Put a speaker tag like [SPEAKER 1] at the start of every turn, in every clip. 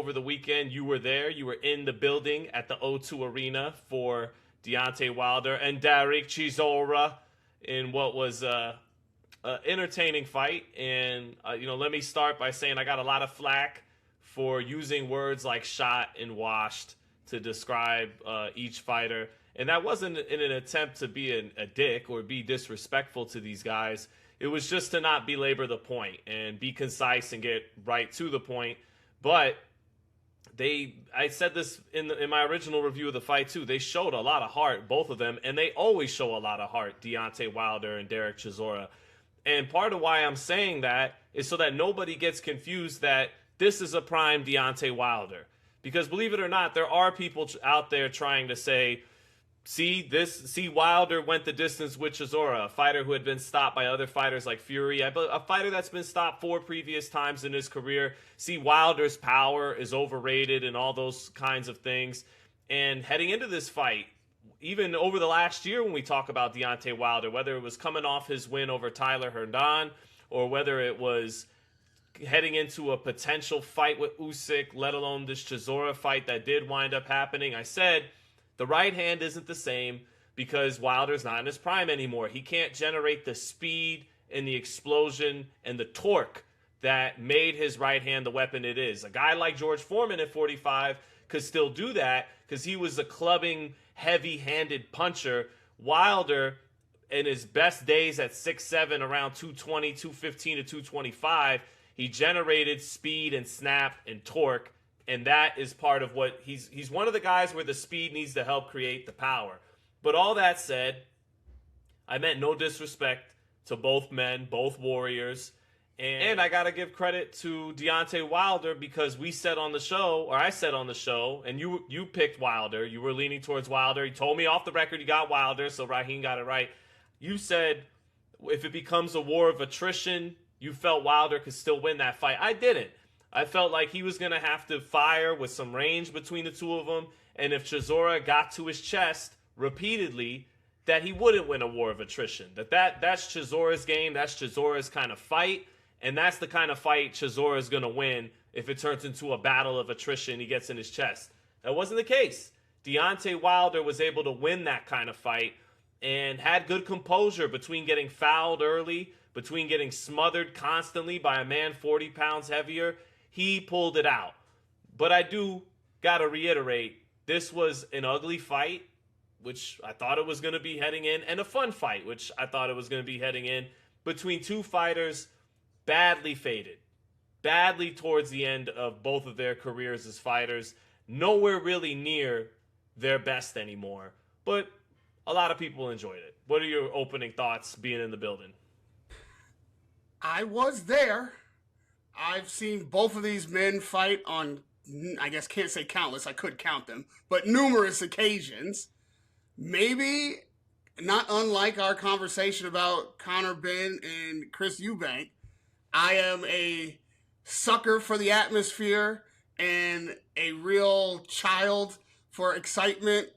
[SPEAKER 1] over the weekend. You were there. You were in the building at the O2 Arena for Deontay Wilder and Derek Chisora in what was entertaining fight. And let me start by saying I got a lot of flack for using words like shot and washed to describe each fighter, and that wasn't in an attempt to be a dick or be disrespectful to these guys. It was just to not belabor the point and be concise and get right to the point. But I said this in my original review of the fight too, they showed a lot of heart, both of them, and they always show a lot of heart, Deontay Wilder and Derek Chisora. And part of why I'm saying that is so that nobody gets confused that this is a prime Deontay Wilder. Because believe it or not, there are people out there trying to say, see Wilder went the distance with Chisora, a fighter who had been stopped by other fighters like Fury, a fighter that's been stopped 4 previous times in his career. See, Wilder's power is overrated and all those kinds of things. And heading into this fight, even over the last year when we talk about Deontay Wilder, whether it was coming off his win over Tyler Herndon or whether it was heading into a potential fight with Usyk, let alone this Chisora fight that did wind up happening, I said the right hand isn't the same because Wilder's not in his prime anymore. He can't generate the speed and the explosion and the torque that made his right hand the weapon it is. A guy like George Foreman at 45 could still do that because he was a clubbing, heavy-handed puncher. Wilder, in his best days at 6'7", around 220, 215 to 225, he generated speed and snap and torque, and that is part of what he's one of the guys where the speed needs to help create the power. But all that said, I meant no disrespect to both men, both warriors, and I got to give credit to Deontay Wilder because we said on the show, or I said on the show, and you picked Wilder. You were leaning towards Wilder. You told me off the record you got Wilder, so Raheem got it right. You said if it becomes a war of attrition, you felt Wilder could still win that fight. I didn't. I felt like he was going to have to fire with some range between the two of them, and if Chisora got to his chest repeatedly, that he wouldn't win a war of attrition. That's Chisora's game, that's Chisora's kind of fight, and that's the kind of fight Chisora is going to win if it turns into a battle of attrition he gets in his chest. That wasn't the case. Deontay Wilder was able to win that kind of fight and had good composure between getting fouled early, between getting smothered constantly by a man 40 pounds heavier. He pulled it out. But I do got to reiterate, this was an ugly fight, which I thought it was going to be heading in, and a fun fight, which I thought it was going to be heading in, between two fighters badly faded. Badly towards the end of both of their careers as fighters. Nowhere really near their best anymore. But a lot of people enjoyed it. What are your opening thoughts being in the building?
[SPEAKER 2] I was there. I've seen both of these men fight on, I guess can't say countless, I could count them, but numerous occasions. Maybe not unlike our conversation about Conor Benn and Chris Eubank, I am a sucker for the atmosphere and a real child for excitement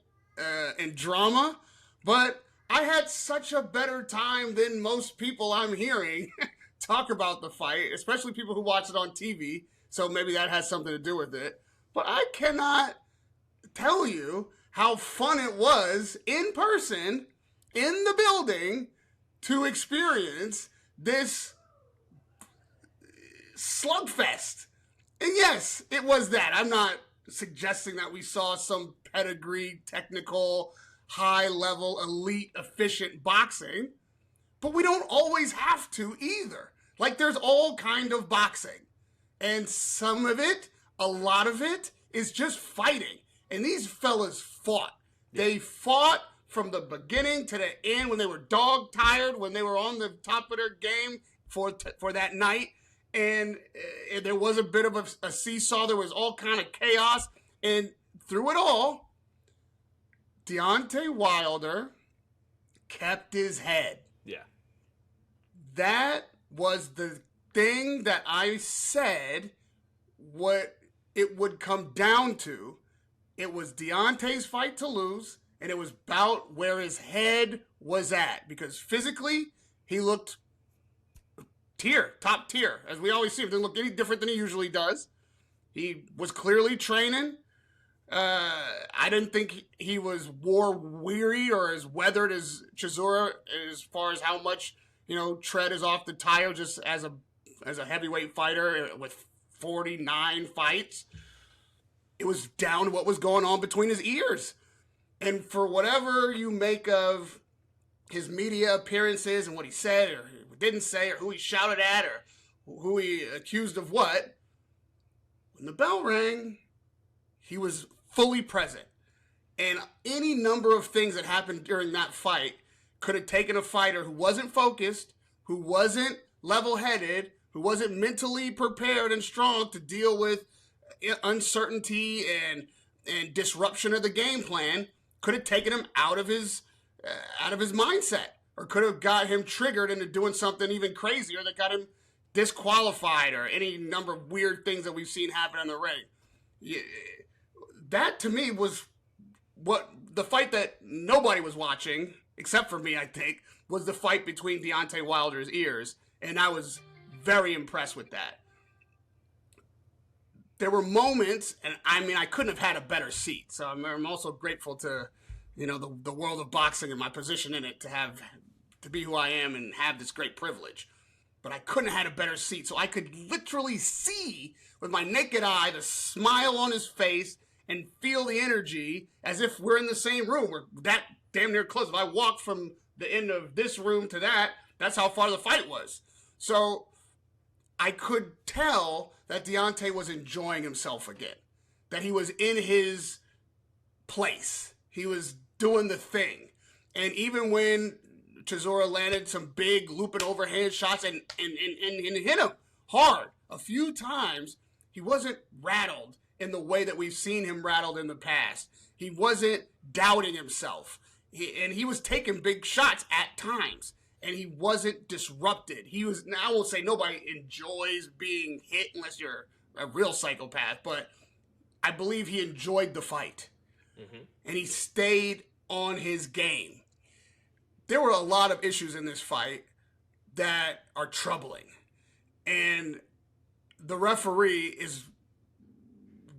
[SPEAKER 2] and drama, but I had such a better time than most people I'm hearing talk about the fight, especially people who watch it on TV, so maybe that has something to do with it. But I cannot tell you how fun it was in person, in the building, to experience this slugfest. And yes, it was that. I'm not suggesting that we saw some pedigree, technical, high-level, elite, efficient boxing, but we don't always have to either. Like, there's all kind of boxing. And some of it, a lot of it, is just fighting. And these fellas fought. Yeah. They fought from the beginning to the end when they were dog-tired, when they were on the top of their game for that night. And there was a bit of a seesaw. There was all kind of chaos. And through it all, Deontay Wilder kept his head.
[SPEAKER 1] Yeah.
[SPEAKER 2] That was the thing that I said what it would come down to. It was Deontay's fight to lose, and it was about where his head was at. Because physically, he looked top tier. As we always see, he didn't look any different than he usually does. He was clearly training. I didn't think he was war weary or as weathered as Chisora as far as how much, tread is off the tire just as a heavyweight fighter with 49 fights. It was down to what was going on between his ears. And for whatever you make of his media appearances and what he said or didn't say or who he shouted at or who he accused of what, when the bell rang, he was fully present. And any number of things that happened during that fight could have taken a fighter who wasn't focused, who wasn't level-headed, who wasn't mentally prepared and strong to deal with uncertainty and disruption of the game plan, could have taken him out of his mindset, or could have got him triggered into doing something even crazier that got him disqualified, or any number of weird things that we've seen happen in the ring. That to me was what the fight that nobody was watching, except for me, I think, was the fight between Deontay Wilder's ears, and I was very impressed with that. There were moments, and I couldn't have had a better seat, so I'm also grateful to, the world of boxing and my position in it to be who I am and have this great privilege. But I couldn't have had a better seat, so I could literally see with my naked eye the smile on his face and feel the energy as if we're in the same room. We're that damn near close. If I walked from the end of this room to that's how far the fight was. So I could tell that Deontay was enjoying himself again, that he was in his place. He was doing the thing. And even when Chisora landed some big looping overhand shots and hit him hard a few times, he wasn't rattled in the way that we've seen him rattled in the past. He wasn't doubting himself. He was taking big shots at times, and he wasn't disrupted. I won't say nobody enjoys being hit unless you're a real psychopath, but I believe he enjoyed the fight. Mm-hmm. And he stayed on his game. There were a lot of issues in this fight that are troubling. And the referee is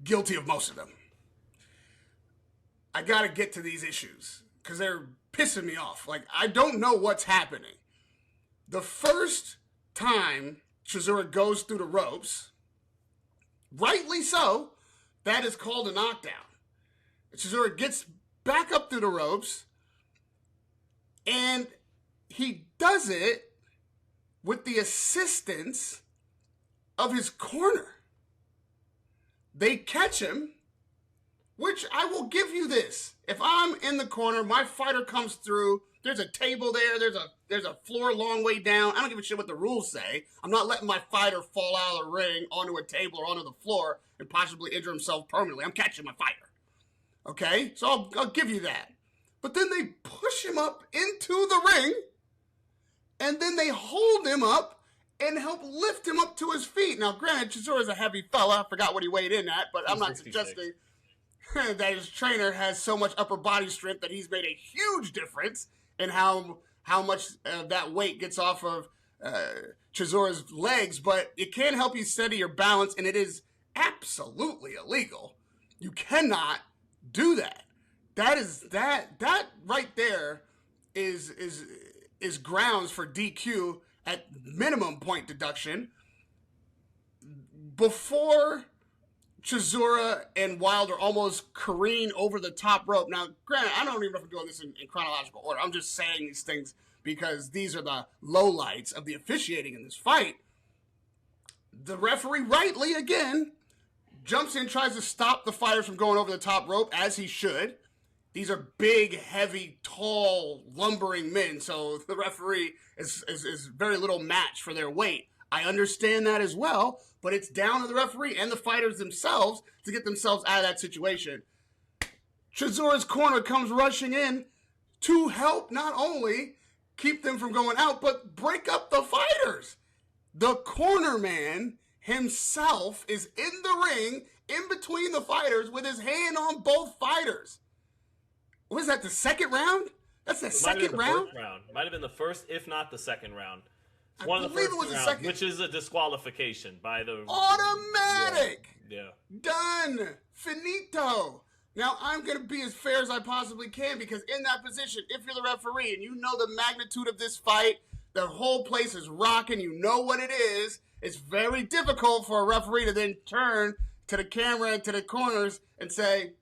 [SPEAKER 2] guilty of most of them. I got to get to these issues because they're pissing me off. Like, I don't know what's happening. The first time Chisora goes through the ropes, rightly so, that is called a knockdown. Chisora gets back up through the ropes, and he does it with the assistance of his corner. They catch him, which I will give you this. If I'm in the corner, my fighter comes through, there's a table there, there's a floor a long way down. I don't give a shit what the rules say. I'm not letting my fighter fall out of the ring onto a table or onto the floor and possibly injure himself permanently. I'm catching my fighter. Okay? So I'll give you that. But then they push him up into the ring, and then they hold him up and help lift him up to his feet. Now, granted, Chisora's a heavy fella. I forgot what he weighed in at, but I'm not suggesting that his trainer has so much upper body strength that he's made a huge difference in how much that weight gets off of Chisora's legs. But it can help you steady your balance, and it is absolutely illegal. You cannot do that. That right there is grounds for DQ at minimum point deduction. Before Chisora and Wilder almost careen over the top rope. Now, granted, I don't even know if I'm doing this in chronological order. I'm just saying these things because these are the lowlights of the officiating in this fight. The referee rightly, again, jumps in, tries to stop the fighters from going over the top rope, as he should. These are big, heavy, tall, lumbering men, so the referee is very little match for their weight. I understand that as well, but it's down to the referee and the fighters themselves to get themselves out of that situation. Chisora's corner comes rushing in to help not only keep them from going out, but break up the fighters. The corner man himself is in the ring in between the fighters with his hand on both fighters. What is that, the second round? That's the second round?
[SPEAKER 1] Might have been the first, if not the second round.
[SPEAKER 2] I
[SPEAKER 1] One of the
[SPEAKER 2] believe
[SPEAKER 1] first
[SPEAKER 2] it was the
[SPEAKER 1] rounds,
[SPEAKER 2] second.
[SPEAKER 1] which is a disqualification by the
[SPEAKER 2] Automatic.
[SPEAKER 1] Yeah.
[SPEAKER 2] Done. Finito. Now, I'm going to be as fair as I possibly can because in that position, if you're the referee and you know the magnitude of this fight, the whole place is rocking, you know what it is, it's very difficult for a referee to then turn to the camera and to the corners and say,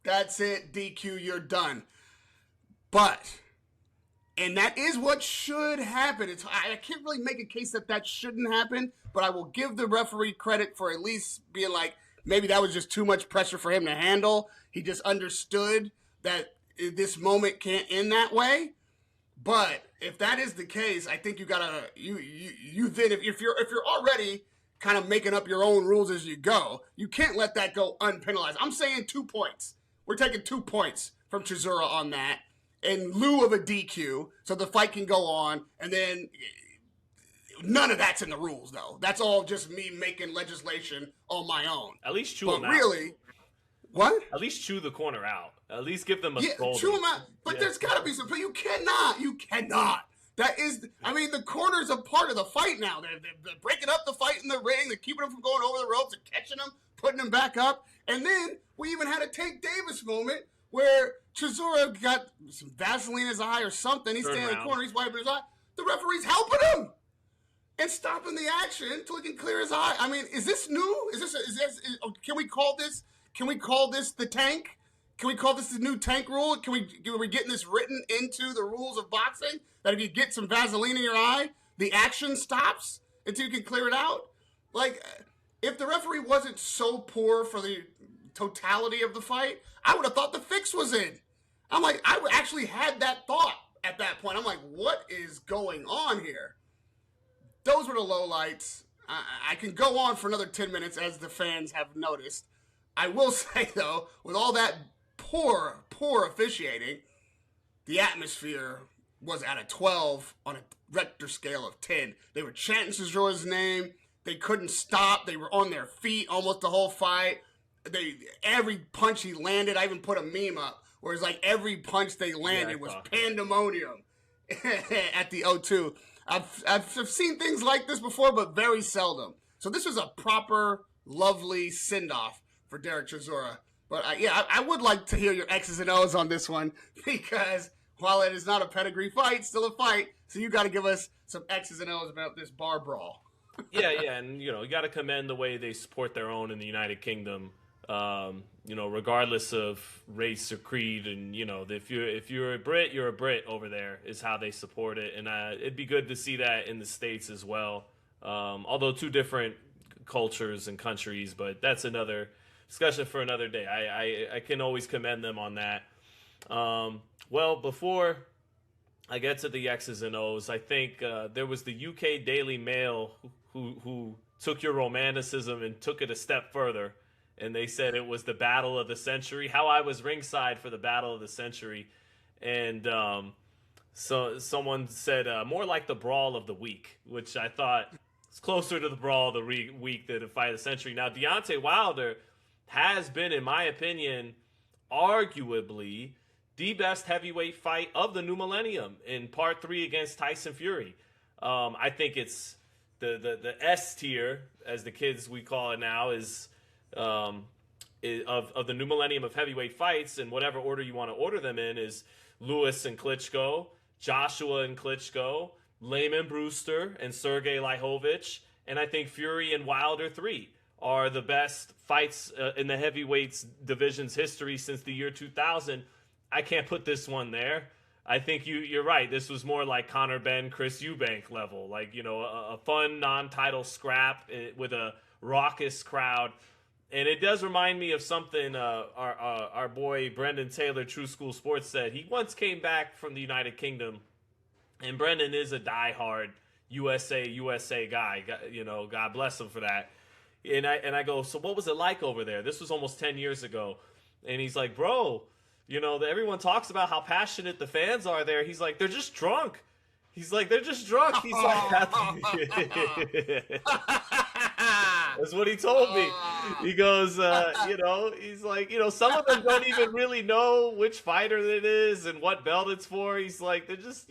[SPEAKER 2] that's it, DQ, you're done. But, and that is what should happen. I can't really make a case that shouldn't happen, but I will give the referee credit for at least being like, maybe that was just too much pressure for him to handle. He just understood that this moment can't end that way. But if that is the case, I think you gotta you then if you're already kind of making up your own rules as you go, you can't let that go unpenalized. I'm saying 2 points. We're taking 2 points from Chisora on that in lieu of a DQ, so the fight can go on. And then none of that's in the rules, though. That's all just me making legislation on my own.
[SPEAKER 1] At least chew
[SPEAKER 2] but
[SPEAKER 1] them out.
[SPEAKER 2] Really, what?
[SPEAKER 1] At least chew the corner out. At least give them a scolding.
[SPEAKER 2] Chew them out. But there's got to be some. But you cannot. That is, I mean, the corner's a part of the fight now. They're breaking up the fight in the ring. They're keeping them from going over the ropes and catching them, putting them back up. And then we even had a Tank Davis moment where Chisora got some Vaseline in his eye or something. He's standing in the corner. He's wiping his eye. The referee's helping him and stopping the action until he can clear his eye. I mean, is this new? Can we call this? Can we call this the tank? Can we call this the new tank rule? Are we getting this written into the rules of boxing that if you get some Vaseline in your eye, the action stops until you can clear it out? Like, if the referee wasn't so poor for the totality of the fight, I would have thought the fix was in. I'm like, I actually had that thought at that point. I'm like, what is going on here? Those were the lowlights. I can go on for another 10 minutes, as the fans have noticed. I will say, though, with all that poor officiating, the atmosphere was at a 12 on a Richter scale of 10. They were chanting Chisora's name. They couldn't stop. They were on their feet almost the whole fight. Every punch he landed, I even put a meme up, where it's like every punch they landed was pandemonium at the O2. I've seen things like this before, but very seldom. So this was a proper, lovely send-off for Derek Chisora. But I would like to hear your X's and O's on this one, because while it is not a pedigree fight, still a fight. So you got to give us some X's and O's about this bar brawl.
[SPEAKER 1] yeah, and you got to commend the way they support their own in the United Kingdom. Regardless of race or creed, and if you're a Brit, you're a Brit over there is how they support it, and it'd be good to see that in the States as well. Although 2 different cultures and countries, but that's another discussion for another day. I can always commend them on that. Well, before I get to the X's and O's, I think there was the UK Daily Mail who took your romanticism and took it a step further. And they said it was the battle of the century, how I was ringside for the battle of the century. And so someone said more like the brawl of the week, which I thought is closer to the brawl of the week than the fight of the century. Now, Deontay Wilder has been, in my opinion, arguably the best heavyweight fight of the new millennium in part 3 against Tyson Fury. I think it's the S tier, as the kids we call it now, is of the new millennium of heavyweight fights, in whatever order you want to order them in, is Lewis and Klitschko, Joshua and Klitschko, Layman Brewster and Sergey Lihovich, and I think Fury and Wilder 3 are the best fights in the heavyweights division's history since the year 2000. I can't put this one there. I think you're right. This was more like Conor Benn, Chris Eubank level, like a fun non-title scrap with a raucous crowd. And it does remind me of something our boy Brendan Taylor, True School Sports, said. He once came back from the United Kingdom, and Brendan is a diehard USA guy. God bless him for that. And I go, so what was it like over there? This was almost 10 years ago. And he's like, bro, everyone talks about how passionate the fans are there. He's like, they're just drunk. He's like, they're just drunk. He's like, that's what he told me. He goes, he's like, some of them don't even really know which fighter it is and what belt it's for. He's like, they're just,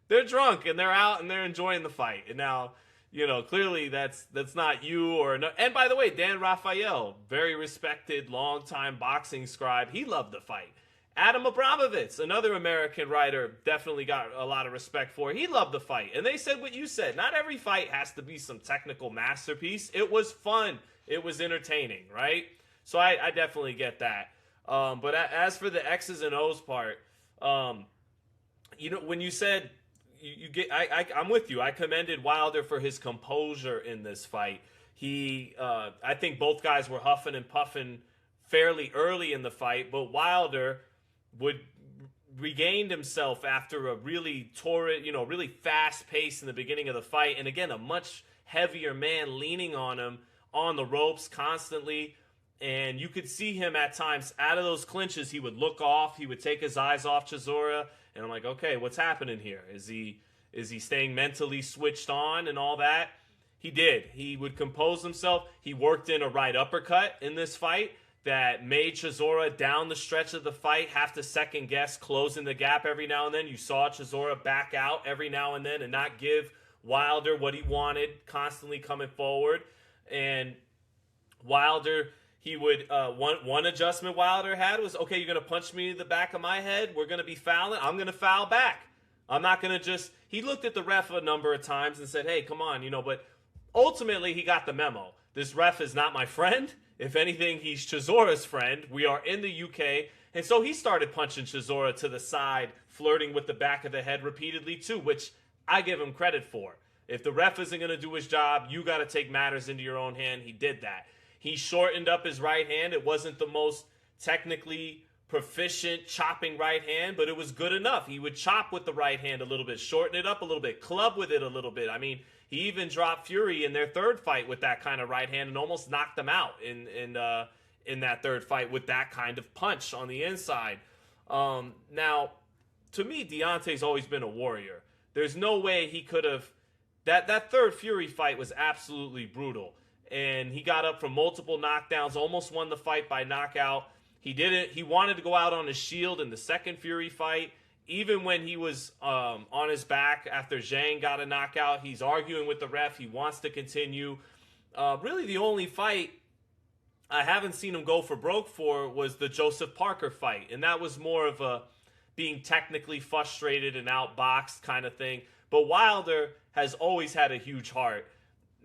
[SPEAKER 1] They're drunk and they're out and they're enjoying the fight. And now, clearly that's not you or no. And by the way, Dan Rafael, very respected, longtime boxing scribe, he loved the fight. Adam Abramovitz, another American writer, definitely got a lot of respect for. He loved the fight. And they said what you said. Not every fight has to be some technical masterpiece. It was fun. It was entertaining, right? So I definitely get that. But as for the X's and O's part, when you said I'm with you. I commended Wilder for his composure in this fight. I think both guys were huffing and puffing fairly early in the fight, but Wilder regained himself after a really torrid, really fast pace in the beginning of the fight, and again, a much heavier man leaning on him on the ropes constantly. And you could see him at times out of those clinches. He would look off. He would take his eyes off Chisora. And I'm like, okay, what's happening here? Is he staying mentally switched on and all that? He did. He would compose himself. He worked in a right uppercut in this fight that made Chisora down the stretch of the fight have to second guess closing the gap every now and then. You saw Chisora back out every now and then and not give Wilder what he wanted, constantly coming forward. And Wilder, he would, one adjustment Wilder had was, okay, you're going to punch me in the back of my head. We're going to be fouling. I'm going to foul back. I'm not going to just, he looked at the ref a number of times and said, hey, come on, but ultimately he got the memo. This ref is not my friend. If anything, he's Chisora's friend. We are in the UK. And so he started punching Chisora to the side, flirting with the back of the head repeatedly too, which I give him credit for. If the ref isn't going to do his job, you got to take matters into your own hand. He did that. He shortened up his right hand. It wasn't the most technically proficient chopping right hand, but it was good enough. He would chop with the right hand a little bit, shorten it up a little bit, club with it a little bit. I mean, he even dropped Fury in their third fight with that kind of right hand and almost knocked them out in that third fight with that kind of punch on the inside. Now, to me, Deontay's always been a warrior. There's no way he could have... That third Fury fight was absolutely brutal. And he got up from multiple knockdowns, almost won the fight by knockout. He wanted to go out on his shield in the second Fury fight. Even when he was on his back after Zhang got a knockout, he's arguing with the ref. He wants to continue. Really, the only fight I haven't seen him go for broke for was the Joseph Parker fight. And that was more of a being technically frustrated and outboxed kind of thing. But Wilder has always had a huge heart.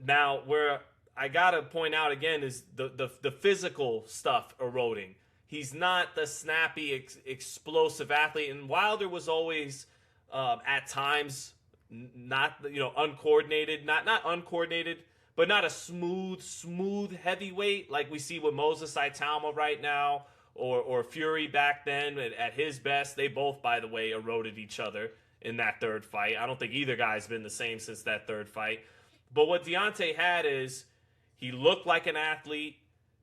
[SPEAKER 1] Now, where I got to point out again is the physical stuff eroding. He's not the snappy, explosive athlete. And Wilder was always, at times, not uncoordinated. Not uncoordinated, but not a smooth heavyweight like we see with Moses Saitama right now or Fury back then at his best. They both, by the way, eroded each other in that third fight. I don't think either guy's been the same since that third fight. But what Deontay had is he looked like an athlete.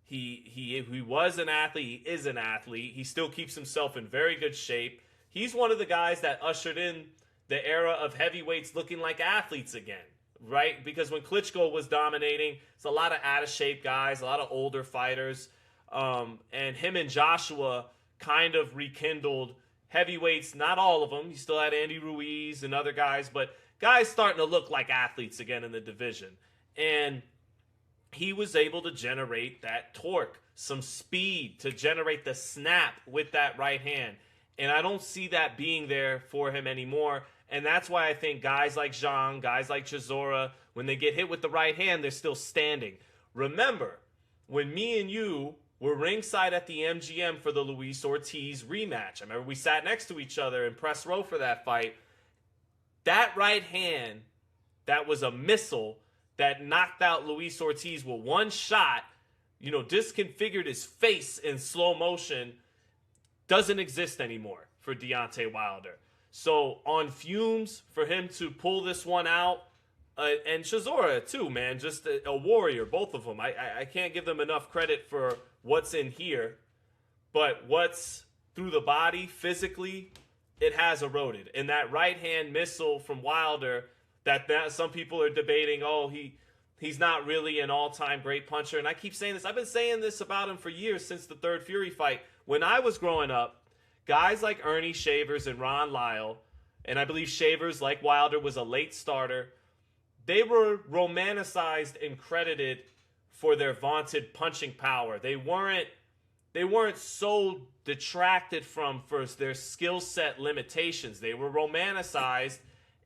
[SPEAKER 1] He was an athlete. He is an athlete. He still keeps himself in very good shape. He's one of the guys that ushered in the era of heavyweights looking like athletes again, right? Because when Klitschko was dominating, it's a lot of out-of-shape guys, a lot of older fighters. And him and Joshua kind of rekindled heavyweights, not all of them. He still had Andy Ruiz and other guys, but guys starting to look like athletes again in the division. And he was able to generate that torque, some speed to generate the snap with that right hand. And I don't see that being there for him anymore. And that's why I think guys like Zhang, guys like Chisora, when they get hit with the right hand, they're still standing. Remember, when me and you were ringside at the MGM for the Luis Ortiz rematch, I remember we sat next to each other in press row for that fight. That right hand, that was a missile that knocked out Luis Ortiz with one shot, disconfigured his face in slow motion, doesn't exist anymore for Deontay Wilder. So on fumes for him to pull this one out, and Chisora too, man, just a warrior, both of them. I can't give them enough credit for what's in here, but what's through the body physically, it has eroded. And that right hand missile from Wilder, that some people are debating, he's not really an all-time great puncher. And I keep saying this. I've been saying this about him for years, since the third Fury fight. When I was growing up, guys like Ernie Shavers and Ron Lyle and I believe Shavers, like Wilder, was a late starter. They were romanticized and credited for their vaunted punching power. They weren't so detracted from first their skill set limitations. They were romanticized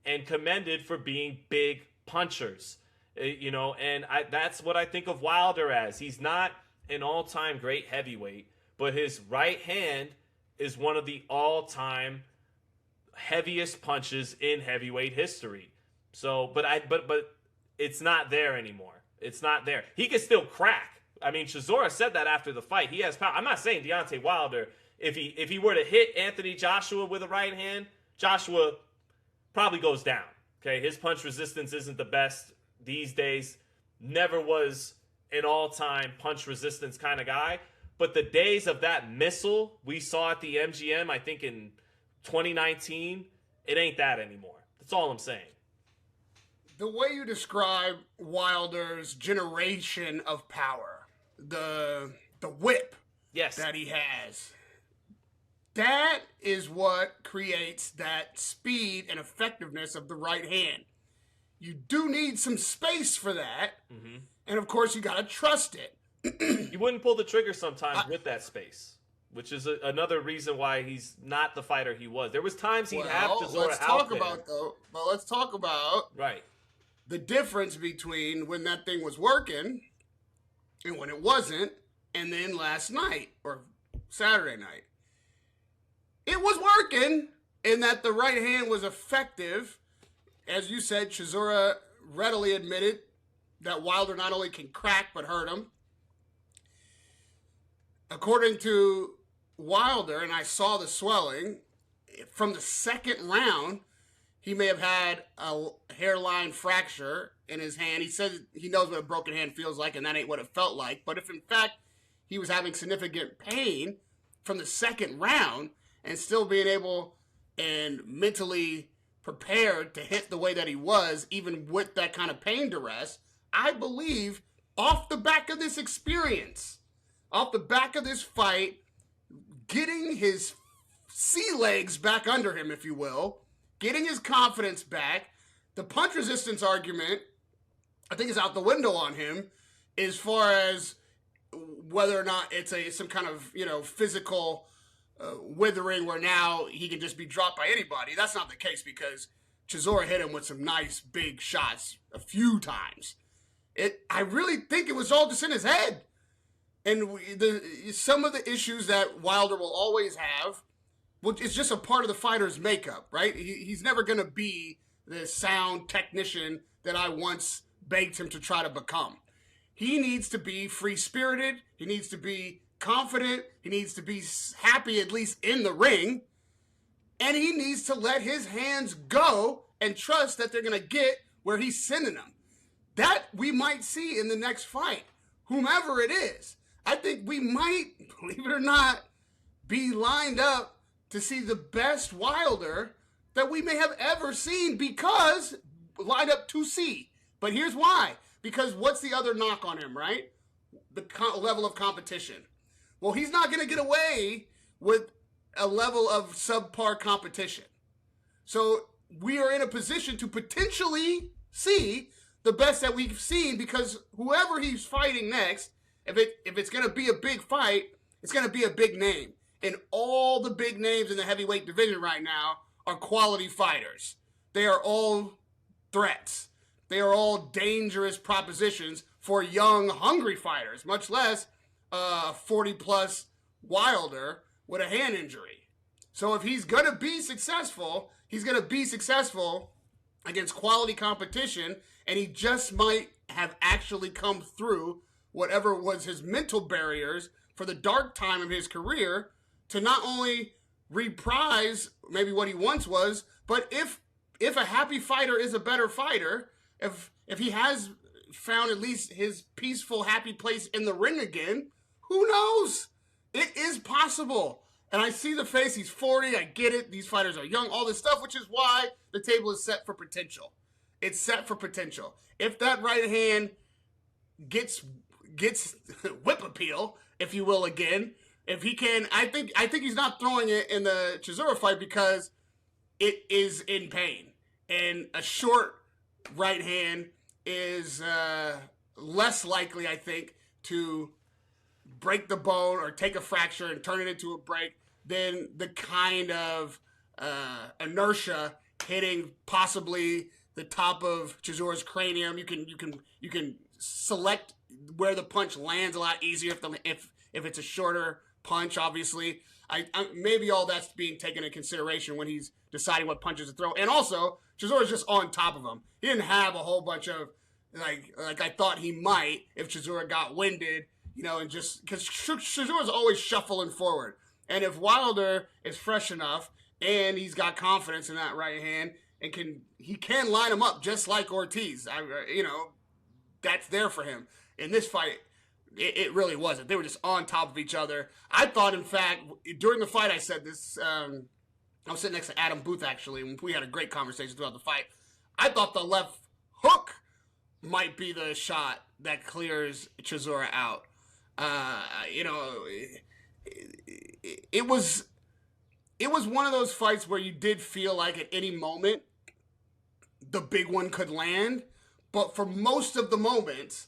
[SPEAKER 1] and commended for being big punchers. And that's what I think of Wilder as. He's not an all-time great heavyweight, but his right hand is one of the all-time heaviest punches in heavyweight history. So, but it's not there anymore. It's not there. He can still crack. I mean, Chisora said that after the fight. He has power. I'm not saying Deontay Wilder, if he were to hit Anthony Joshua with a right hand, Joshua probably goes down. Okay, his punch resistance isn't the best these days. Never was an all-time punch resistance kind of guy. But the days of that missile we saw at the MGM, I think in 2019, it ain't that anymore. That's all I'm saying.
[SPEAKER 2] The way you describe Wilder's generation of power, the whip that he has, that is what creates that speed and effectiveness of the right hand. You do need some space for that, and of course you got to trust it.
[SPEAKER 1] You wouldn't pull the trigger sometimes with that space, which is another reason why he's not the fighter he was. There was times he'd have Chisora
[SPEAKER 2] let's talk about
[SPEAKER 1] right.
[SPEAKER 2] The difference between when that thing was working and when it wasn't, and then last night or Saturday night. It was working in that the right hand was effective. As you said, Chisora readily admitted that Wilder not only can crack but hurt him. According to Wilder, and I saw the swelling, from the second round, he may have had a hairline fracture in his hand. He says he knows what a broken hand feels like, and that ain't what it felt like. But if, in fact, he was having significant pain from the second round and still being able and mentally prepared to hit the way that he was, even with that kind of pain duress, I believe off the back of this experience, off the back of this fight, getting his sea legs back under him, if you will, getting his confidence back, the punch resistance argument, I think, is out the window on him as far as whether or not it's some kind of, physical withering where now he can just be dropped by anybody. That's not the case because Chisora hit him with some nice big shots a few times. I really think it was all just in his head. And some of the issues that Wilder will always have, it's just a part of the fighter's makeup, right? He's never going to be the sound technician that I once begged him to try to become. He needs to be free-spirited. He needs to be confident. He needs to be happy, at least in the ring. And he needs to let his hands go and trust that they're going to get where he's sending them. That we might see in the next fight, whomever it is. I think we might, believe it or not, be lined up to see the best Wilder that we may have ever seen because lined up to see. But here's why. Because what's the other knock on him, right? The level of competition. Well, he's not going to get away with a level of subpar competition. So we are in a position to potentially see the best that we've seen because whoever he's fighting next, if it's going to be a big fight, it's going to be a big name. And all the big names in the heavyweight division right now are quality fighters. They are all threats. They are all dangerous propositions for young, hungry fighters, much less 40-plus Wilder with a hand injury. So if he's going to be successful, he's going to be successful against quality competition, and he just might have actually come through whatever was his mental barriers for the dark time of his career to not only reprise maybe what he once was, but if a happy fighter is a better fighter, if he has found at least his peaceful, happy place in the ring again, who knows? It is possible. And I see the face. He's 40. I get it. These fighters are young, all this stuff, which is why the table is set for potential. It's set for potential. If that right hand gets whip appeal, if you will, again, if he can, I think he's not throwing it in the Chisora fight because it is in pain. And a short right hand is less likely, I think, to break the bone or take a fracture and turn it into a break than the kind of inertia hitting possibly the top of Chisora's cranium. You can select where the punch lands a lot easier if it's a shorter punch. Obviously, I maybe all that's being taken into consideration when he's deciding what punches to throw. And also, Chisora's just on top of him. He didn't have a whole bunch of like I thought he might if Chisora got winded, and just because Chisora's always shuffling forward. And if Wilder is fresh enough and he's got confidence in that right hand and he can line him up just like Ortiz, that's there for him. In this fight, it really wasn't. They were just on top of each other. I thought, in fact, during the fight, I said this. I was sitting next to Adam Booth, actually, and we had a great conversation throughout the fight. I thought the left hook might be the shot that clears Chisora out. It was one of those fights where you did feel like at any moment the big one could land, but for most of the moments,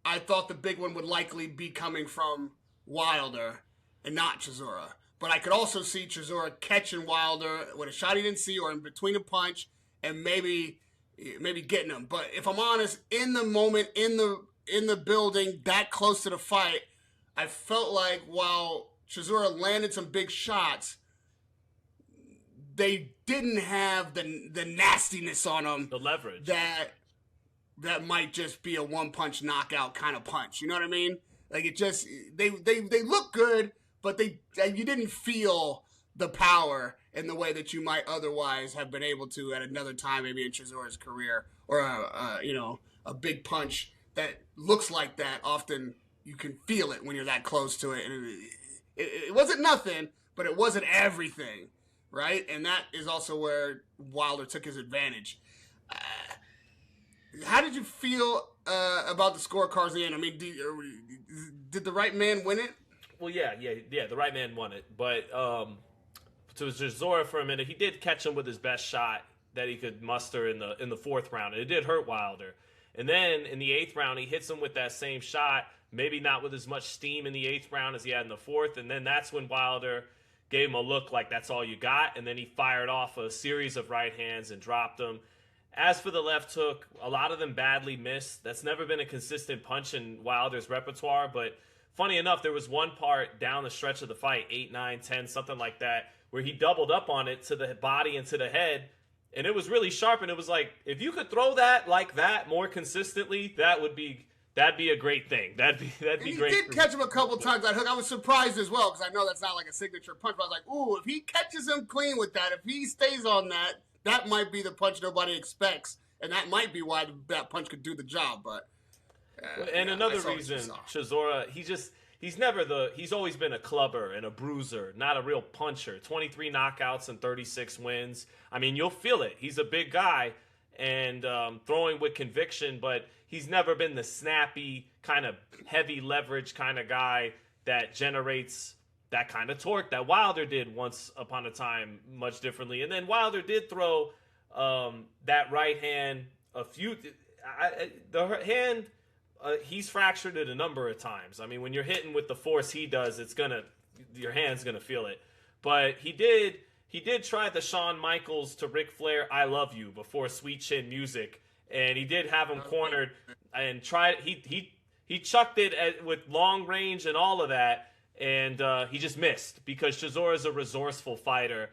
[SPEAKER 2] I thought the big one would likely be coming from Wilder and not Chisora. But I could also see Chisora catching Wilder with a shot he didn't see or in between a punch and maybe getting him. But if I'm honest, in the moment, in the building, that close to the fight, I felt like while Chisora landed some big shots, they didn't have the nastiness on them.
[SPEAKER 1] The leverage.
[SPEAKER 2] That might just be a one-punch knockout kind of punch. You know what I mean? Like, it just, they look good, but you didn't feel the power in the way that you might otherwise have been able to at another time, maybe in Chisora's career, or a big punch that looks like that. Often you can feel it when you're that close to it. And it wasn't nothing, but it wasn't everything, right? And that is also where Wilder took his advantage. How did you feel about the scorecards at the end? I mean, did the right man win it?
[SPEAKER 1] Well, yeah, the right man won it. But to Chisora for a minute, he did catch him with his best shot that he could muster in the fourth round. And it did hurt Wilder. And then in the eighth round, he hits him with that same shot, maybe not with as much steam in the eighth round as he had in the fourth. And then that's when Wilder gave him a look like that's all you got. And then he fired off a series of right hands and dropped him. As for the left hook, a lot of them badly missed. That's never been a consistent punch in Wilder's repertoire. But funny enough, there was one part down the stretch of the fight, 8, 9, 10, something like that, where he doubled up on it to the body and to the head. And it was really sharp. And it was like, if you could throw that like that more consistently, that'd be a great thing. That'd be great.
[SPEAKER 2] He did catch him a couple times, that hook. I was surprised as well, because I know that's not like a signature punch. But I was like, ooh, if he catches him clean with that, if he stays on that, that might be the punch nobody expects, and that might be why that punch could do the job. But
[SPEAKER 1] another reason, Chisora, he's always been a clubber and a bruiser, not a real puncher. 23 knockouts and 36 wins. I mean, you'll feel it. He's a big guy and throwing with conviction, but he's never been the snappy, kind of heavy leverage kind of guy that generates that kind of torque that Wilder did once upon a time much differently. And then Wilder did throw that right hand he's fractured it a number of times. I mean, when you're hitting with the force he does, your hand's going to feel it. But he did try the Shawn Michaels to Ric Flair I Love You before Sweet Chin Music, and he did have him cornered and tried he chucked it with long range and all of that. And he just missed because Chisora is a resourceful fighter.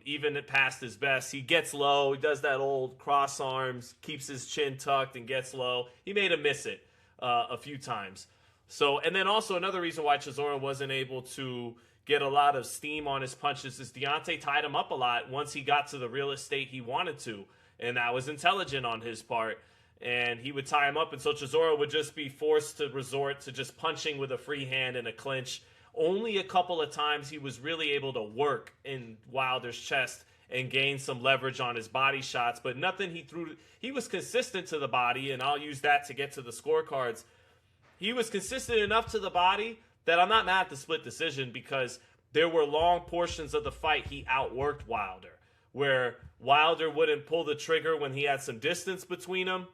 [SPEAKER 1] Even past his best, he gets low. He does that old cross arms, keeps his chin tucked and gets low. He made him miss it a few times. So, and then also another reason why Chisora wasn't able to get a lot of steam on his punches is Deontay tied him up a lot once he got to the real estate he wanted to. And that was intelligent on his part. And he would tie him up, and so Chisora would just be forced to resort to just punching with a free hand in a clinch. Only a couple of times he was really able to work in Wilder's chest and gain some leverage on his body shots, but nothing he threw. He was consistent to the body, and I'll use that to get to the scorecards. He was consistent enough to the body that I'm not mad at the split decision because there were long portions of the fight he outworked Wilder. where Wilder wouldn't pull the trigger when he had some distance between him.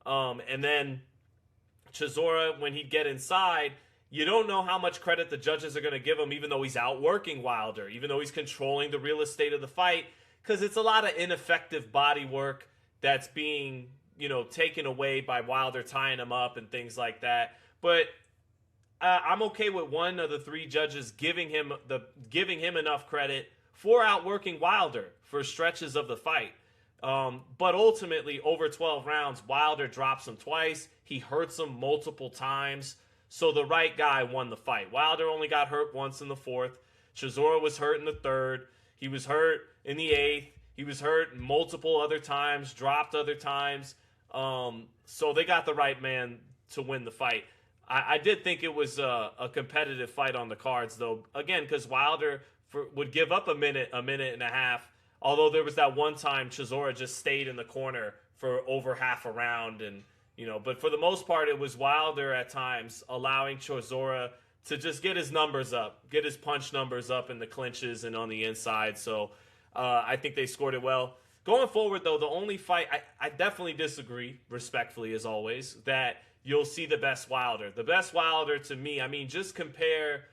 [SPEAKER 1] And then Chisora, when he'd get inside, you don't know how much credit the judges are going to give him, even though he's outworking Wilder, even though he's controlling the real estate of the fight, because it's a lot of ineffective body work that's being, taken away by Wilder tying him up and things like that. But I'm okay with one of the three judges giving him enough credit for outworking Wilder for stretches of the fight. But ultimately, over 12 rounds, Wilder drops him twice. He hurts him multiple times. So the right guy won the fight. Wilder only got hurt once in the fourth. Chisora was hurt in the third. He was hurt in the eighth. He was hurt multiple other times, dropped other times. So they got the right man to win the fight. I did think it was a competitive fight on the cards, though. Again, because Wilder would give up a minute and a half. Although there was that one time Chisora just stayed in the corner for over half a round. And, but for the most part, it was Wilder at times allowing Chisora to just get his numbers up, get his punch numbers up in the clinches and on the inside. So I think they scored it well. Going forward, though, the only fight, I definitely disagree, respectfully as always, that you'll see the best Wilder. The best Wilder to me, just compare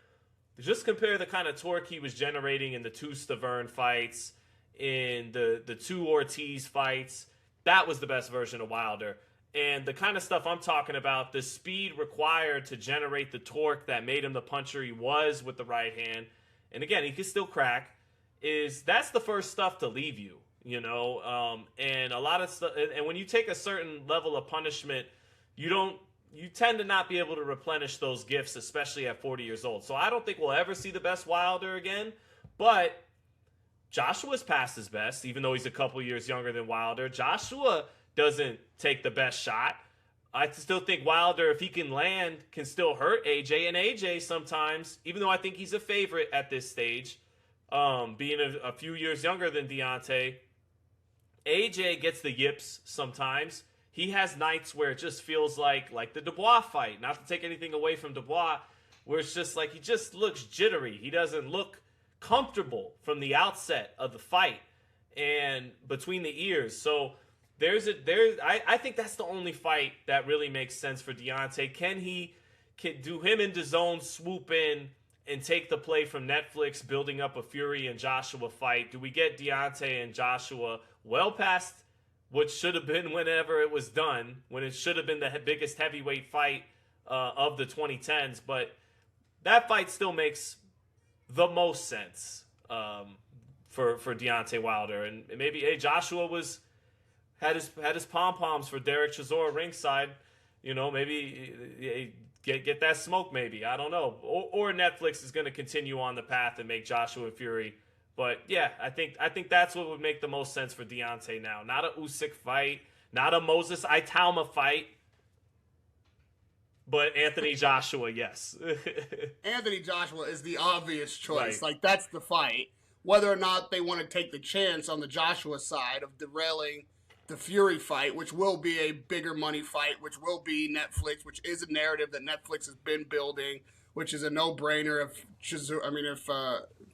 [SPEAKER 1] the kind of torque he was generating in the two Stavern fights, in the two Ortiz fights. That was the best version of Wilder. And the kind of stuff I'm talking about, the speed required to generate the torque that made him the puncher he was with the right hand, and again, he can still crack, that's the first stuff to leave you, and a lot of stuff. And when you take a certain level of punishment, you tend to not be able to replenish those gifts, especially at 40 years old. So I don't think we'll ever see the best Wilder again, but Joshua's past his best, even though he's a couple years younger than Wilder. Joshua doesn't take the best shot. I still think Wilder, if he can land, can still hurt AJ. And AJ sometimes, even though I think he's a favorite at this stage, being a few years younger than Deontay, AJ gets the yips sometimes. He has nights where it just feels like the Dubois fight, not to take anything away from Dubois, where it's just like he just looks jittery. He doesn't look comfortable from the outset of the fight and between the ears. So I think that's the only fight that really makes sense for Deontay. Can do him and DAZN swoop in and take the play from Netflix, building up a Fury and Joshua fight? Do we get Deontay and Joshua well past what should have been whenever it was done, when it should have been the biggest heavyweight fight of the 2010s? But that fight still makes the most sense for Deontay Wilder. And maybe Joshua had his pom-poms for Derek Chisora ringside. Maybe get that smoke maybe. I don't know. Or Netflix is going to continue on the path and make Joshua Fury. But yeah, I think that's what would make the most sense for Deontay now. Not a Usyk fight, not a Moses Itauma fight, but Anthony Joshua, yes.
[SPEAKER 2] Anthony Joshua is the obvious choice.
[SPEAKER 1] Right.
[SPEAKER 2] That's the fight. Whether or not they want to take the chance on the Joshua side of derailing the Fury fight, which will be a bigger money fight, which will be Netflix, which is a narrative that Netflix has been building, which is a no-brainer if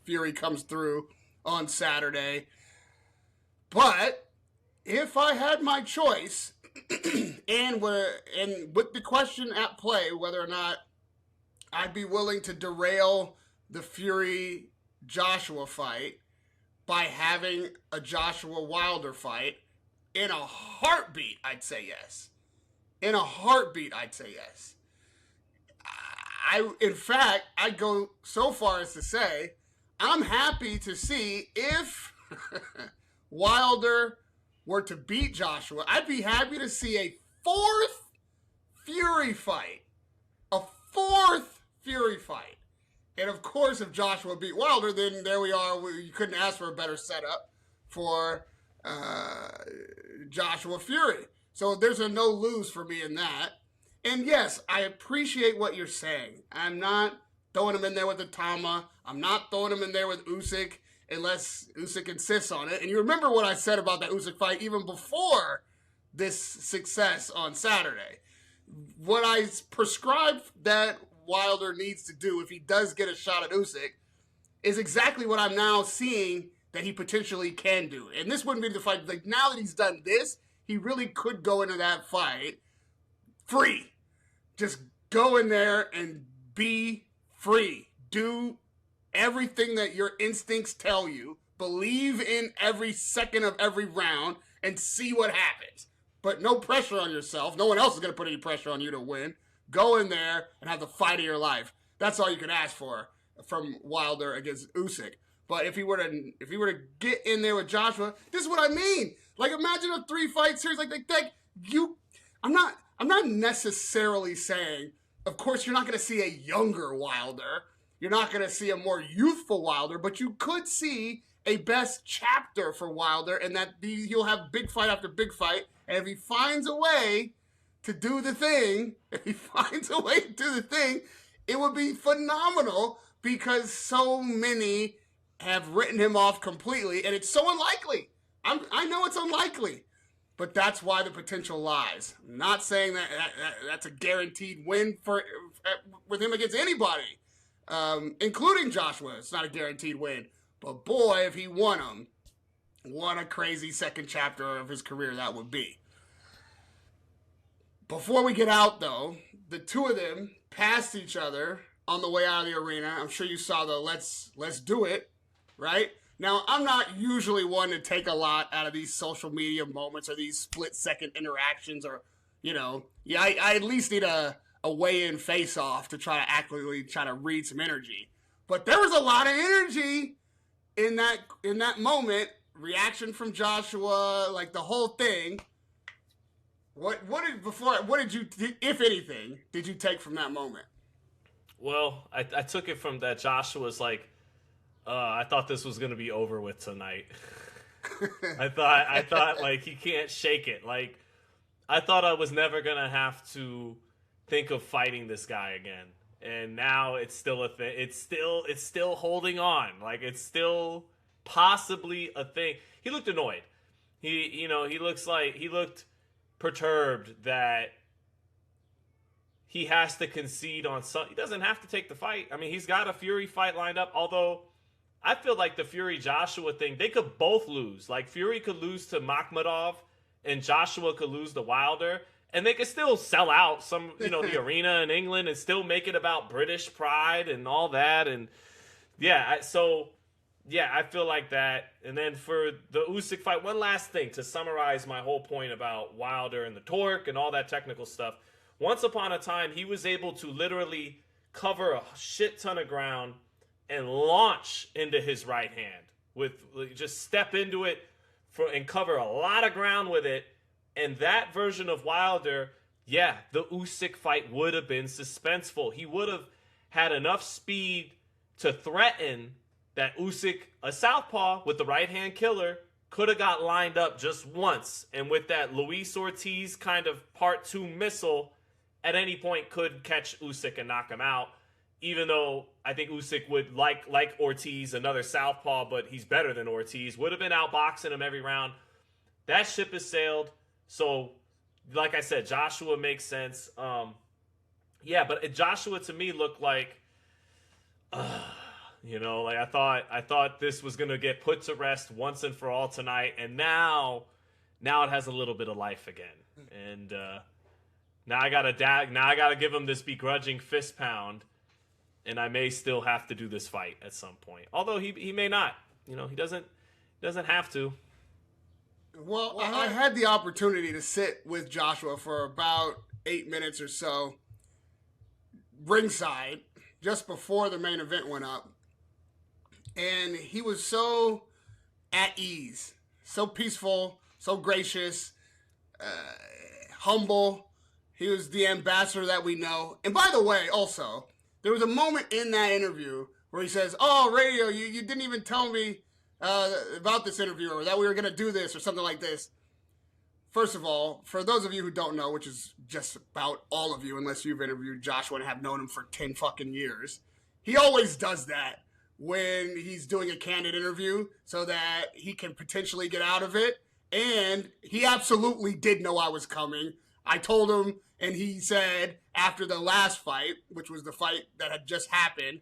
[SPEAKER 2] Fury comes through on Saturday. But if I had my choice, and with the question at play, whether or not I'd be willing to derail the Fury Joshua fight by having a Joshua Wilder fight, in a heartbeat, I'd say yes. In a heartbeat, I'd say yes. In fact, I'd go so far as to say, I'm happy to see if Wilder were to beat Joshua, I'd be happy to see a fourth Fury fight. A fourth Fury fight. And of course, if Joshua beat Wilder, then there we are. You couldn't ask for a better setup for Joshua Fury. So there's a no-lose for me in that. And yes, I appreciate what you're saying. I'm not throwing him in there with the Tama. I'm not throwing him in there with Usyk unless Usyk insists on it. And you remember what I said about that Usyk fight even before this success on Saturday. What I prescribed that Wilder needs to do if he does get a shot at Usyk is exactly what I'm now seeing that he potentially can do. And this wouldn't be the fight. Like, now that he's done this, he really could go into that fight free. Just go in there and be free. Do everything that your instincts tell you. Believe in every second of every round and see what happens. But no pressure on yourself. No one else is going to put any pressure on you to win. Go in there and have the fight of your life. That's all you can ask for from Wilder against Usyk. But if he were to get in there with Joshua, this is what I mean. Like, imagine a 3-fight series like you. I'm not necessarily saying, of course, you're not going to see a younger Wilder. You're not going to see a more youthful Wilder, but you could see a best chapter for Wilder, and that he'll have big fight after big fight. And if he finds a way to do the thing, it would be phenomenal, because so many have written him off completely, and it's so unlikely. I know it's unlikely, but that's why the potential lies. I'm not saying that's a guaranteed win with him against anybody, including Joshua. It's not a guaranteed win, but boy, if he won him, what a crazy second chapter of his career that would be. Before we get out, though, the two of them passed each other on the way out of the arena. I'm sure you saw the let's do it, right? Now, I'm not usually one to take a lot out of these social media moments or these split-second interactions, or, I at least need a weigh-in face-off to try to actively try to read some energy. But there was a lot of energy in that moment. Reaction from Joshua, like the whole thing. What did you, if anything, did you take from that moment?
[SPEAKER 1] Well, I took it from that Joshua's like, I thought this was gonna be over with tonight. I thought like he can't shake it. Like, I thought I was never gonna have to think of fighting this guy again, and now it's still a thing. It's still holding on. Like, it's still possibly a thing. He looked annoyed. He looked perturbed that he has to concede on some. He doesn't have to take the fight. I mean, he's got a Fury fight lined up, although I feel like the Fury-Joshua thing, they could both lose. Like, Fury could lose to Makhmudov and Joshua could lose to Wilder, and they could still sell out the arena in England and still make it about British pride and all that. And I feel like that. And then for the Usyk fight, one last thing to summarize my whole point about Wilder and the torque and all that technical stuff. Once upon a time, he was able to literally cover a shit ton of ground and launch into his right hand, just step into it and cover a lot of ground with it. And that version of Wilder, the Usyk fight would have been suspenseful. He would have had enough speed to threaten that Usyk, a southpaw with the right-hand killer, could have got lined up just once. And with that Luis Ortiz kind of part 2 missile, at any point could catch Usyk and knock him out. Even though I think Usyk would like Ortiz, another southpaw, but he's better than Ortiz, would have been outboxing him every round. That ship has sailed. So, like I said, Joshua makes sense. But Joshua to me looked like, I thought this was gonna get put to rest once and for all tonight, and now it has a little bit of life again. And now I gotta give him this begrudging fist pound. And I may still have to do this fight at some point. Although he may not. He doesn't have to.
[SPEAKER 2] Well, I had the opportunity to sit with Joshua for about 8 minutes or so, ringside, just before the main event went up. And he was so at ease, so peaceful, so gracious, humble. He was the ambassador that we know. And by the way, also, there was a moment in that interview where he says, "Oh, radio, you didn't even tell me about this interview, or that we were going to do this, or something like this." First of all, for those of you who don't know, which is just about all of you, unless you've interviewed Joshua and have known him for 10 fucking years, he always does that when he's doing a candid interview so that he can potentially get out of it. And he absolutely did know I was coming. I told him, and he said after the last fight, which was the fight that had just happened,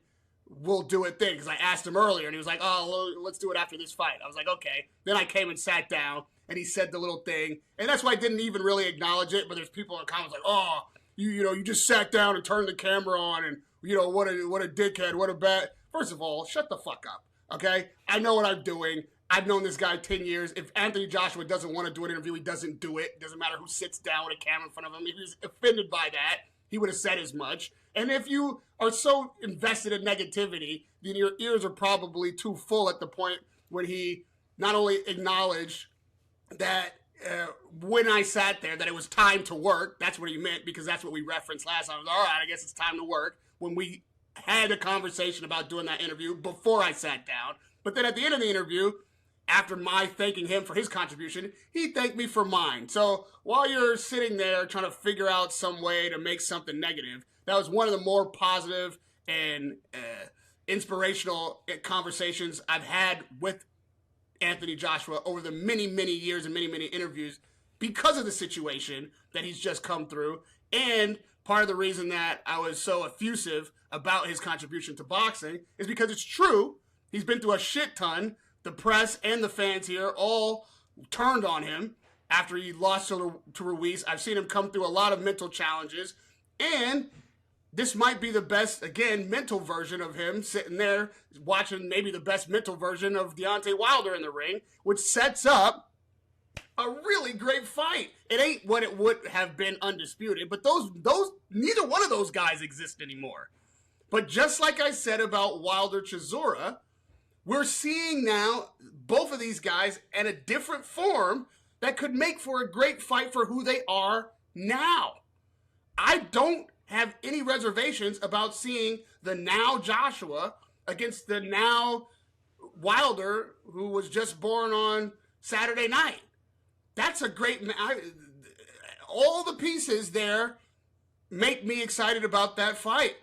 [SPEAKER 2] we'll do it thing. Because I asked him earlier, and he was like, oh, let's do it after this fight. I was like, okay. Then I came and sat down, and he said the little thing. And that's why I didn't even really acknowledge it. But there's people in the comments like, oh, you just sat down and turned the camera on, and, what a dickhead, what a bad. First of all, shut the fuck up, okay? I know what I'm doing. I've known this guy 10 years. If Anthony Joshua doesn't want to do an interview, he doesn't do it. It doesn't matter who sits down with a camera in front of him. If he was offended by that, he would have said as much. And if you are so invested in negativity, then your ears are probably too full at the point when he not only acknowledged that when I sat there that it was time to work. That's what he meant, because that's what we referenced last time. I was like, all right, I guess it's time to work. When we had a conversation about doing that interview before I sat down. But then at the end of the interview, after my thanking him for his contribution, he thanked me for mine. So while you're sitting there trying to figure out some way to make something negative, that was one of the more positive and inspirational conversations I've had with Anthony Joshua over the many, many years and many, many interviews, because of the situation that he's just come through. And part of the reason that I was so effusive about his contribution to boxing is because it's true. He's been through a shit ton. The press and the fans here all turned on him after he lost to Ruiz. I've seen him come through a lot of mental challenges. And this might be the best, again, mental version of him sitting there watching maybe the best mental version of Deontay Wilder in the ring, which sets up a really great fight. It ain't what it would have been undisputed, but those neither one of those guys exist anymore. But just like I said about Wilder-Chisora, we're seeing now both of these guys in a different form that could make for a great fight for who they are now. I don't have any reservations about seeing the now Joshua against the now Wilder, who was just born on Saturday night. That's a great... all the pieces there make me excited about that fight.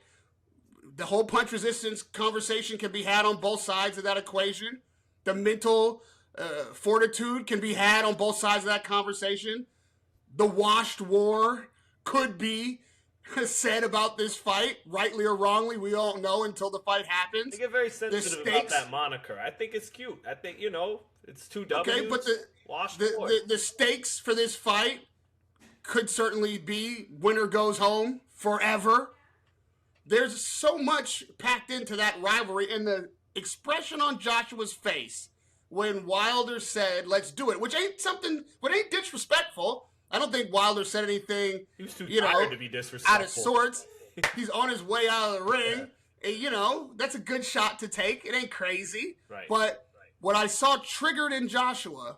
[SPEAKER 2] The whole punch resistance conversation can be had on both sides of that equation. The mental fortitude can be had on both sides of that conversation. The washed war could be said about this fight, rightly or wrongly. We don't know until the fight happens.
[SPEAKER 1] I get very sensitive about that moniker. I think it's cute. I think, it's two W's.
[SPEAKER 2] Okay, but the stakes for this fight could certainly be winner goes home forever. There's so much packed into that rivalry, and the expression on Joshua's face when Wilder said, let's do it, which ain't disrespectful. I don't think Wilder said anything,
[SPEAKER 1] he was too tired to be disrespectful.
[SPEAKER 2] Out of sorts. He's on his way out of the ring. Yeah. And, that's a good shot to take. It ain't crazy.
[SPEAKER 1] Right.
[SPEAKER 2] But what I saw triggered in Joshua,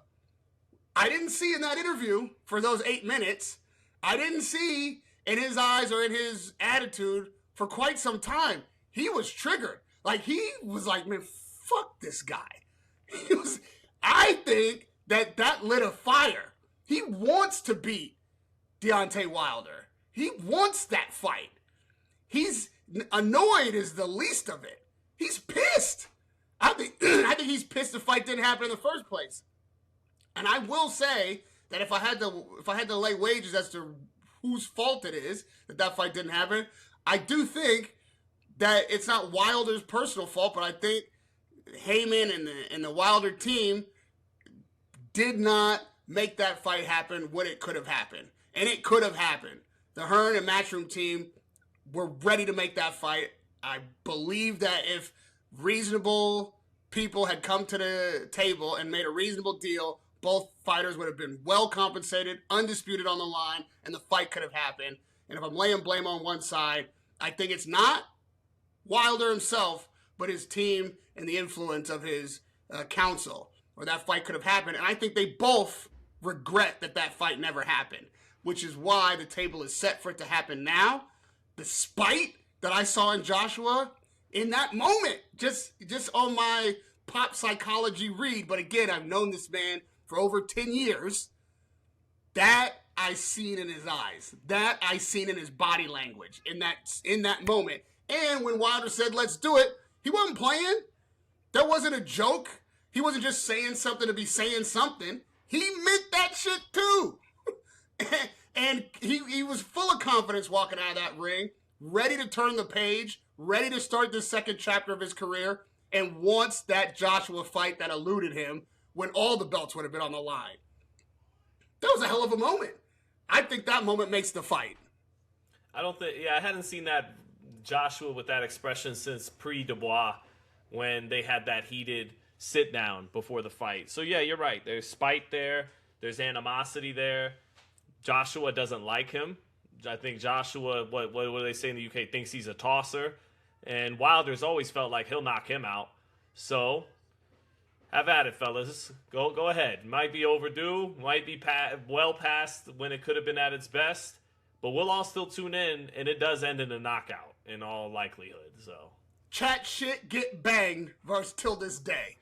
[SPEAKER 2] I didn't see in that interview for those 8 minutes. I didn't see in his eyes or in his attitude for quite some time. He was triggered. Like, he was like, man, fuck this guy. I think that lit a fire. He wants to beat Deontay Wilder. He wants that fight. He's annoyed is the least of it. He's pissed. I think he's pissed the fight didn't happen in the first place. And I will say that if I had to lay wagers as to whose fault it is that fight didn't happen, I do think that it's not Wilder's personal fault, but I think Heyman and the Wilder team did not make that fight happen when it could have happened. And it could have happened. The Hearn and Matchroom team were ready to make that fight. I believe that if reasonable people had come to the table and made a reasonable deal, both fighters would have been well compensated, undisputed on the line, and the fight could have happened. And if I'm laying blame on one side, I think it's not Wilder himself, but his team and the influence of his counsel, or that fight could have happened. And I think they both regret that fight never happened, which is why the table is set for it to happen now. The spite that I saw in Joshua in that moment, just on my pop psychology read, but again, I've known this man for over 10 years, that I seen in his eyes, that I seen in his body language in that moment. And when Wilder said, let's do it, he wasn't playing. That wasn't a joke. He wasn't just saying something to be saying something. He meant that shit too. And he was full of confidence walking out of that ring, ready to turn the page, ready to start the second chapter of his career, and wants that Joshua fight that eluded him when all the belts would have been on the line. That was a hell of a moment. I think that moment makes the fight.
[SPEAKER 1] I hadn't seen that Joshua with that expression since pre-Dubois when they had that heated sit down before the fight. So yeah, you're right. There's spite there. There's animosity there. Joshua doesn't like him. I think Joshua, what do they say in the UK, thinks he's a tosser. And Wilder's always felt like he'll knock him out. So have at it, fellas. Go ahead. Might be overdue. Might be well past when it could have been at its best. But we'll all still tune in, and it does end in a knockout in all likelihood. So
[SPEAKER 2] chat shit, get banged versus till this day.